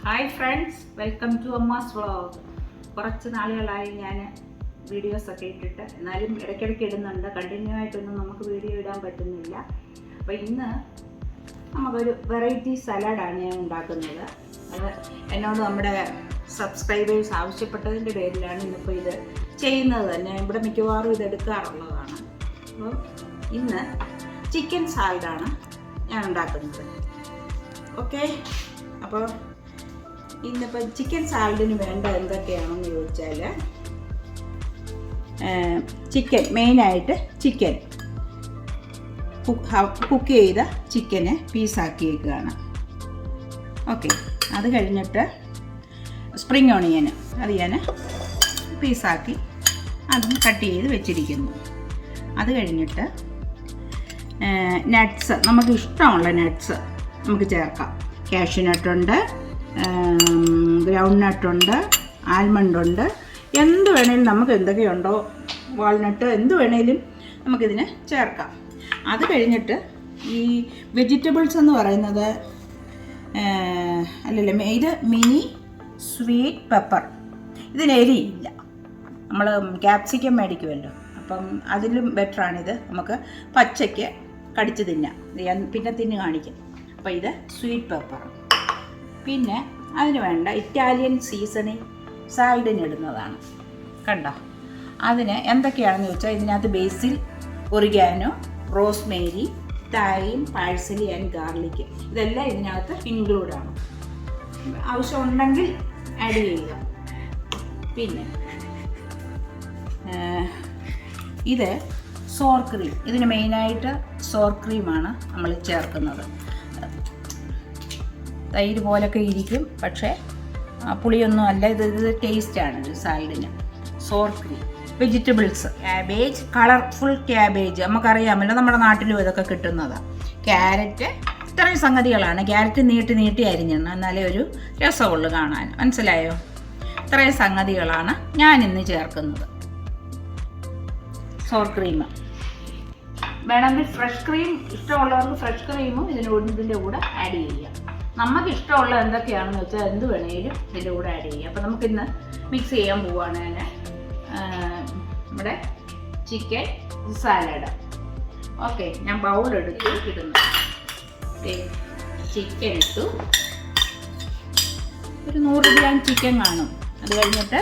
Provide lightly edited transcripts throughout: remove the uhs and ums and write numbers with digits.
Hi friends, welcome to Amma's vlog. കുറച്ച് നാളുകളായി ഞാൻ വീഡിയോസൊക്കെ ഇട്ടിട്ട്, എന്നാലും ഇടയ്ക്കിടയ്ക്ക് ഇടുന്നുണ്ട്. കണ്ടിന്യൂ ആയിട്ടൊന്നും നമുക്ക് വീഡിയോ ഇടാൻ പറ്റുന്നില്ല. അപ്പോൾ ഇന്ന് നമുക്കൊരു വെറൈറ്റി സലാഡാണ് ഞാൻ ഉണ്ടാക്കുന്നത്. അത് എന്നോട് നമ്മുടെ സബ്സ്ക്രൈബേഴ്സ് ആവശ്യപ്പെട്ടതിൻ്റെ പേരിലാണ് ഇന്നിപ്പോൾ ഇത് ചെയ്യുന്നത് തന്നെ. ഇവിടെ മിക്കവാറും ഇത് എടുക്കാറുള്ളതാണ്. അപ്പോൾ ഇന്ന് ചിക്കൻ സാലഡാണ് ഞാൻ ഉണ്ടാക്കുന്നത്. ഓക്കെ, അപ്പോൾ ഇന്നിപ്പോൾ ചിക്കൻ സാലഡിന് വേണ്ട എന്തൊക്കെയാണെന്ന് ചോദിച്ചാൽ, ചിക്കൻ മെയിനായിട്ട് ചിക്കൻ കുക്ക് ചെയ്ത ചിക്കന് പീസാക്കിയേക്കുകയാണ്. ഓക്കെ, അത് കഴിഞ്ഞിട്ട് സ്പ്രിങ് ഓണിയന് അത് ഞാൻ പീസാക്കി അതും കട്ട് ചെയ്ത് വെച്ചിരിക്കുന്നു. അത് കഴിഞ്ഞിട്ട് നട്ട്സ്, നമുക്ക് ഇഷ്ടമുള്ള നട്ട്സ് നമുക്ക് ചേർക്കാം. കാഷ്യൂ നട്ടുണ്ട്, ഗ്രൗണ്ട് നട്ടുണ്ട്, ആൽമണ്ടുണ്ട്, എന്ത് വേണേലും നമുക്ക് എന്തൊക്കെയുണ്ടോ, വാൾനട്ട്, എന്ത് വേണേലും നമുക്കിതിന് ചേർക്കാം. അത് കഴിഞ്ഞിട്ട് ഈ വെജിറ്റബിൾസ് എന്ന് പറയുന്നത് ഇത് മിനി സ്വീറ്റ് പെപ്പർ. ഇതിന് എരിയില്ല. നമ്മൾ ക്യാപ്സിക്കം മേടിക്കുമല്ലോ, അപ്പം അതിലും ബെറ്ററാണിത്. നമുക്ക് പച്ചയ്ക്ക് കടിച്ച് തിന്നാം. പിന്നെ തിന്ന് കാണിക്കും. അപ്പോൾ ഇത് സ്വീറ്റ് പെപ്പർ. പിന്നെ അതിന് വേണ്ട ഇറ്റാലിയൻ സീസണിങ് സാലഡിന് ഇടുന്നതാണ്. കണ്ടോ, അതിന് എന്തൊക്കെയാണെന്ന് ചോദിച്ചാൽ, ഇതിനകത്ത് basil, oregano, rosemary, thyme, parsley and garlic, ഇതെല്ലാം ഇതിനകത്ത് ഇൻക്ലൂഡാണ്. ആവശ്യമുണ്ടെങ്കിൽ ആഡ് ചെയ്യുക. പിന്നെ ഇത് സോർ ക്രീം. ഇതിന് മെയിനായിട്ട് സോർ ക്രീമാണ് നമ്മൾ ചേർക്കുന്നത്. തൈര് പോലൊക്കെ ഇരിക്കും, പക്ഷേ പുളിയൊന്നും അല്ല. ഇത് ടേസ്റ്റാണ് ഇത് സാലഡിന്. Sour cream, vegetables, cabbage, colourful cabbage, നമുക്കറിയാമല്ലോ, നമ്മുടെ നാട്ടിലും ഇതൊക്കെ കിട്ടുന്നതാണ്. ക്യാരറ്റ്, ഇത്രയും സംഗതികളാണ്. ക്യാരറ്റ് നീട്ടി നീട്ടി അരിഞ്ഞെന്ന്, എന്നാലേ ഒരു രസമുള്ളൂ കാണാൻ. മനസ്സിലായോ? ഇത്രയും സംഗതികളാണ് ഞാൻ ഇന്ന് ചേർക്കുന്നത്. സോർ ക്രീം വേണമെങ്കിൽ ഫ്രഷ് ക്രീം, ഇഷ്ടമുള്ളവർക്ക് ഫ്രഷ് ക്രീമും ഇതിൻ്റെ കൂടെ ആഡ് ചെയ്യാം. നമുക്ക് ഇഷ്ടമുള്ള എന്തൊക്കെയാണെന്ന് വെച്ചാൽ എന്ത് വേണേലും ഇതിൻ്റെ കൂടെ ആഡ് ചെയ്യാം. അപ്പോൾ നമുക്കിന്ന് മിക്സ് ചെയ്യാൻ പോവുകയാണ് ഞാൻ നമ്മുടെ ചിക്കൻ സാലഡ്. ഓക്കെ, ഞാൻ ബൗളെടുത്ത് ഇടുന്നു. ചിക്കൻ ഇട്ടു. ഒരു 100 ഗ്രാം ചിക്കൻ കാണും. അത് കഴിഞ്ഞിട്ട്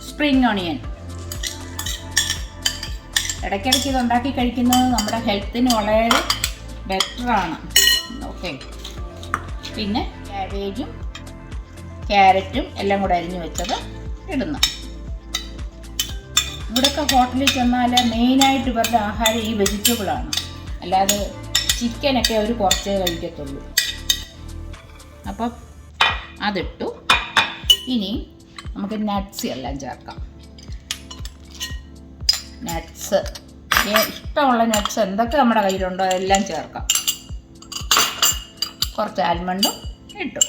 സ്പ്രിങ് ഓണിയൻ. ഇടയ്ക്കിടയ്ക്ക് ഇത് ഉണ്ടാക്കി കഴിക്കുന്നത് നമ്മുടെ ഹെൽത്തിന് വളരെ ബെറ്ററാണ്. ഓക്കെ, പിന്നെ ക്യാബേജും ക്യാരറ്റും എല്ലാം കൂടെ അരിഞ്ഞു വെച്ചത് ഇടുന്നു. ഇവിടെയൊക്കെ ഹോട്ടലിൽ ചെന്നാൽ മെയിനായിട്ട് ഇവരുടെ ആഹാരം ഈ വെജിറ്റബിളാണ്. അല്ലാതെ ചിക്കനൊക്കെ അവർ കുറച്ചേ കഴിക്കത്തുള്ളൂ. അപ്പം അതിട്ടു. ഇനി നമുക്ക് നട്ട്സ് എല്ലാം ചേർക്കാം. നട്ട്സ്, ഇഷ്ടമുള്ള നട്ട്സ് എന്തൊക്കെ നമ്മുടെ കയ്യിലുണ്ടോ അതെല്ലാം ചേർക്കാം. കുറച്ച് ആൽമണ്ടും ഇട്ടു.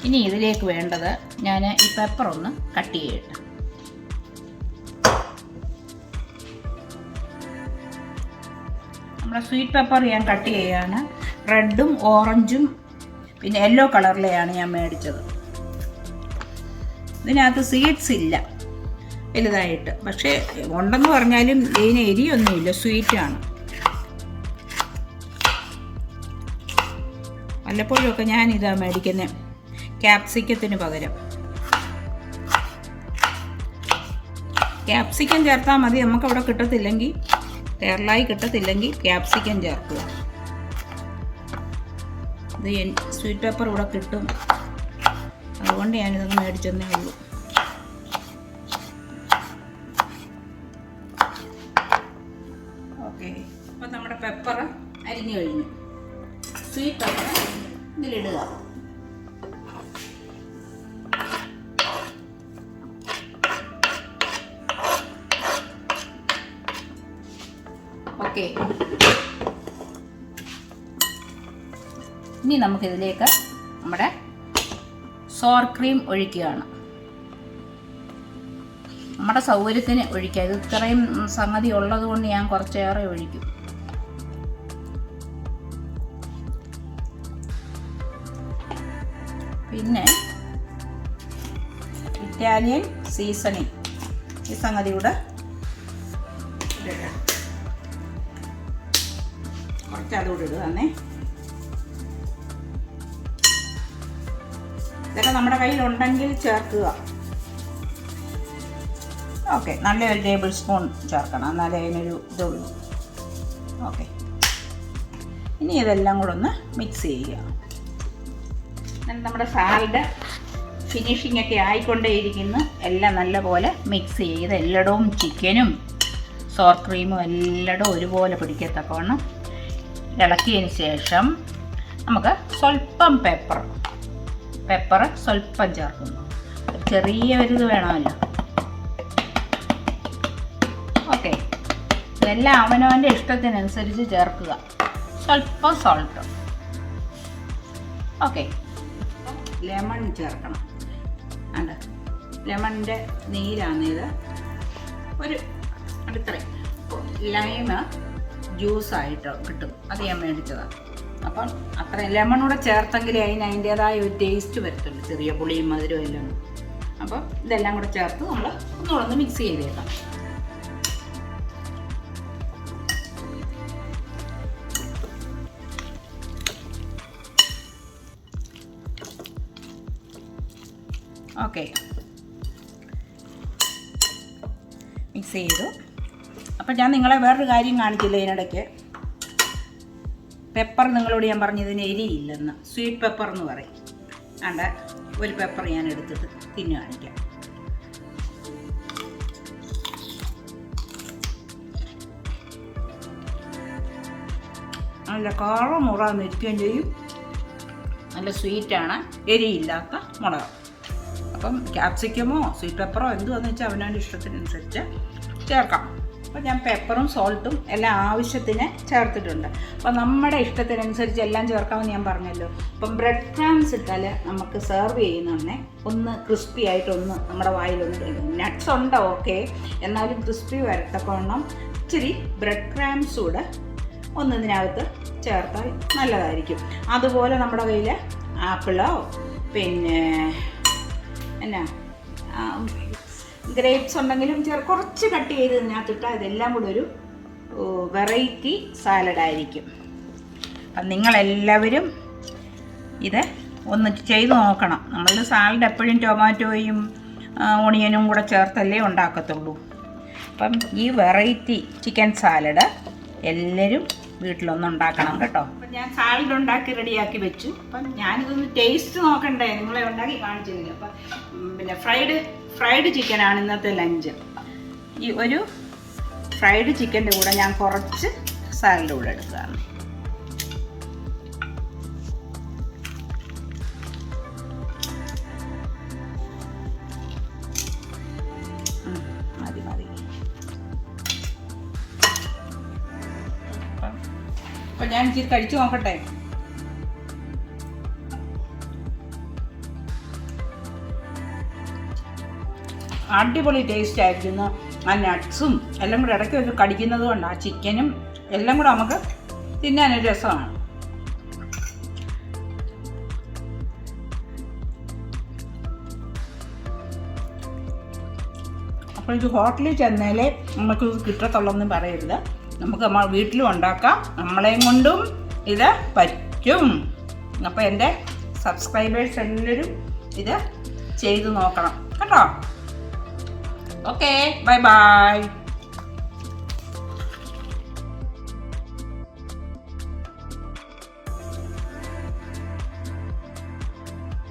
ഇനി ഇതിലേക്ക് വേണ്ടത്, ഞാൻ ഈ പെപ്പർ ഒന്ന് കട്ട് ചെയ്യട്ടെ. നമ്മുടെ സ്വീറ്റ് പെപ്പർ ഞാൻ കട്ട് ചെയ്യാണ്. റെഡും ഓറഞ്ചും പിന്നെ യെല്ലോ കളറിലെയാണ് ഞാൻ മേടിച്ചത്. ഇതിനകത്ത് സീഡ്സ് ഇല്ല വലുതായിട്ട്, പക്ഷേ ഉണ്ടെന്ന് പറഞ്ഞാലും ഇതിന് എരിയൊന്നുമില്ല, സ്വീറ്റാണ്. വല്ലപ്പോഴുമൊക്കെ ഞാനിതാണ് മേടിക്കുന്നത് ക്യാപ്സിക്കത്തിന് പകരം. ക്യാപ്സിക്കം ചേർത്താൽ മതി. നമുക്കവിടെ കിട്ടത്തില്ലെങ്കിൽ, കേരളായി കിട്ടത്തില്ലെങ്കിൽ ക്യാപ്സിക്കം ചേർക്കുക. ഇത് സ്വീറ്റ് പെപ്പർ ഇവിടെ കിട്ടും, അതുകൊണ്ട് ഞാനിതൊന്ന് മേടിച്ചെന്നേ ഉള്ളൂ. ഓക്കെ, അപ്പം നമ്മുടെ പെപ്പർ അരിഞ്ഞു കഴിഞ്ഞു. Sweet pepper ഇതിലിടുക. ഓക്കെ, ഇനി നമുക്കിതിലേക്ക് നമ്മുടെ സോർ ക്രീം ഒഴിക്കുകയാണ്. നമ്മുടെ സൗകര്യത്തിന് ഒഴിക്കുക. ഇത് ഇത്രയും സംഗതി ഉള്ളത് കൊണ്ട് ഞാൻ കുറച്ചേറെ ഒഴിക്കും. പിന്നെ ഇറ്റാലിയൻ സീസണിങ് ഈ സംഗതി കൂടെ കുറച്ച് അതുകൂടെ ഇടുകയാണേ. ഇതൊക്കെ നമ്മുടെ കയ്യിലുണ്ടെങ്കിൽ ചേർക്കുക. ഓക്കെ, നല്ലൊരു ടേബിൾ സ്പൂൺ ചേർക്കണം, എന്നാലേ അതിനൊരു ഇതുള്ളൂ. ഓക്കെ, ഇനി ഇതെല്ലാം കൂടെ ഒന്ന് മിക്സ് ചെയ്യുക. നമ്മുടെ സാലഡ് ഫിനിഷിംഗ് ഒക്കെ ആയിക്കൊണ്ടേയിരിക്കുന്നു. എല്ലാം നല്ലപോലെ മിക്സ് ചെയ്ത് എല്ലായിടവും ചിക്കനും സോർ ക്രീമും എല്ലായിടവും ഒരുപോലെ പിടിക്കത്തക്കവണ്ണം ഇളക്കിയതിന് ശേഷം നമുക്ക് സ്വല്പം പെപ്പർ സ്വല്പം ചേർക്കുന്നു. ചെറിയ ഒരു ഇത് വേണമല്ലോ. ഓക്കെ, ഇതെല്ലാം അവനവൻ്റെ ഇഷ്ടത്തിനനുസരിച്ച് ചേർക്കുക. സ്വല്പം സോൾട്ട്. ഓക്കെ, ലെമൺ ചേർക്കണം. അണ്ട ലെമണിൻ്റെ നീരാണിത്. ഒരു അടുത്തറയും ലൈമ് ജ്യൂസായിട്ട് കിട്ടും, അത് ഞാൻ മേടിച്ചതാണ്. അപ്പം അത്രയും ലെമണൂടെ ചേർത്തെങ്കിലേ അതിൻ്റേതായ ഒരു ടേസ്റ്റ് വരത്തുള്ളൂ, ചെറിയ പുളിയും മധുരവും എല്ലാം. അപ്പം ഇതെല്ലാം കൂടെ ചേർത്ത് നമ്മൾ ഒന്നുകൂടെ മിക്സ് ചെയ്തേക്കാം. ഓക്കെ, മിക്സ് ചെയ്തു. അപ്പം ഞാൻ നിങ്ങളെ വേറൊരു കാര്യം കാണിച്ചില്ല ഇതിനിടയ്ക്ക്. പെപ്പർ നിങ്ങളോട് ഞാൻ പറഞ്ഞതിന് എരിയില്ലെന്ന്, സ്വീറ്റ് പെപ്പർ എന്ന് പറയും. ആണ്ട് ഒരു പെപ്പർ ഞാൻ എടുത്തിട്ട് തിന്നു കാണിക്കാം. നല്ല കാറമുറാന്ന് ഇരിക്കുകയും ചെയ്യും. നല്ല സ്വീറ്റാണ്, എരിയില്ലാത്ത മുളക്. അപ്പം ക്യാപ്സിക്കമോ സ്വീറ്റ് പെപ്പറോ എന്തുവാന്ന് വെച്ചാൽ അവനവൻ്റെ ഇഷ്ടത്തിനനുസരിച്ച് ചേർക്കാം. അപ്പോൾ ഞാൻ പെപ്പറും സോൾട്ടും എല്ലാം ആവശ്യത്തിന് ചേർത്തിട്ടുണ്ട്. അപ്പോൾ നമ്മുടെ ഇഷ്ടത്തിനനുസരിച്ച് എല്ലാം ചേർക്കാമെന്ന് ഞാൻ പറഞ്ഞല്ലോ. അപ്പം ബ്രെഡ് ക്രംസ് ഇട്ടാൽ നമുക്ക് സെർവ് ചെയ്യുന്നുണ്ടേ ഒന്ന് ക്രിസ്പി ആയിട്ടൊന്ന് നമ്മുടെ വായിലൊന്ന് നട്ട്സ് ഉണ്ടോ ഓക്കെ, എന്നാലും ക്രിസ്പി വരത്തക്കവണ്ണം ഇച്ചിരി ബ്രെഡ് ക്രംസ് കൂടെ ഒന്ന് ഇതിനകത്ത് ചേർത്താൽ നല്ലതായിരിക്കും. അതുപോലെ നമ്മുടെ കയ്യിൽ ആപ്പിളോ പിന്നെ എന്നാ ഗ്രേപ്സ് ഉണ്ടെങ്കിലും കുറച്ച് കട്ട് ചെയ്ത് ഇതിനകത്തിട്ടാൽ ഇതെല്ലാം കൂടെ ഒരു വെറൈറ്റി സാലഡായിരിക്കും. അപ്പം നിങ്ങളെല്ലാവരും ഇത് ഒന്ന് ചെയ്ത് നോക്കണം. നമ്മൾ സാലഡ് എപ്പോഴും ടൊമാറ്റോയും ഓണിയനും കൂടെ ചേർത്തല്ലേ ഉണ്ടാക്കത്തുള്ളൂ. അപ്പം ഈ വെറൈറ്റി ചിക്കൻ സാലഡ് എല്ലാവരും വീട്ടിലൊന്ന് ഉണ്ടാക്കണം കേട്ടോ. അപ്പം ഞാൻ സാലഡ് ഉണ്ടാക്കി റെഡിയാക്കി വെച്ചു. അപ്പം ഞാനിതൊന്ന് ടേസ്റ്റ് നോക്കണ്ടേ, നിങ്ങളെ ഉണ്ടാക്കി കാണിച്ചില്ല. അപ്പം പിന്നെ ഫ്രൈഡ് ചിക്കനാണ് ഇന്നത്തെ ലഞ്ച്. ഈ ഒരു ഫ്രൈഡ് ചിക്കൻ്റെ കൂടെ ഞാൻ കുറച്ച് സാലഡ് കൂടെ എടുക്കുകയാണ്. മതി. അപ്പം ഞാൻ ഇച്ചിരി കഴിച്ചു നോക്കട്ടെ. അടിപൊളി ടേസ്റ്റ് ആയിരിക്കുന്നു. ആ നട്ട്സും എല്ലാം കൂടെ ഇടയ്ക്ക് വെച്ച് കടിക്കുന്നത് കൊണ്ട് ആ ചിക്കനും എല്ലാം കൂടെ നമുക്ക് തിന്നാനൊരു രസമാണ്. അപ്പോൾ ഇത് ഹോട്ടലിൽ ചെന്നാലേ നമുക്ക് കിട്ടത്തുള്ളൂ പറയരുത്. നമുക്ക് വീട്ടിലും ഉണ്ടാക്കാം, നമ്മളെയും കൊണ്ടും ഇത് പറ്റും. അപ്പോൾ എൻ്റെ സബ്സ്ക്രൈബേഴ്സ് എല്ലാവരും ഇത് ചെയ്ത് നോക്കണം കേട്ടോ. Okay, by.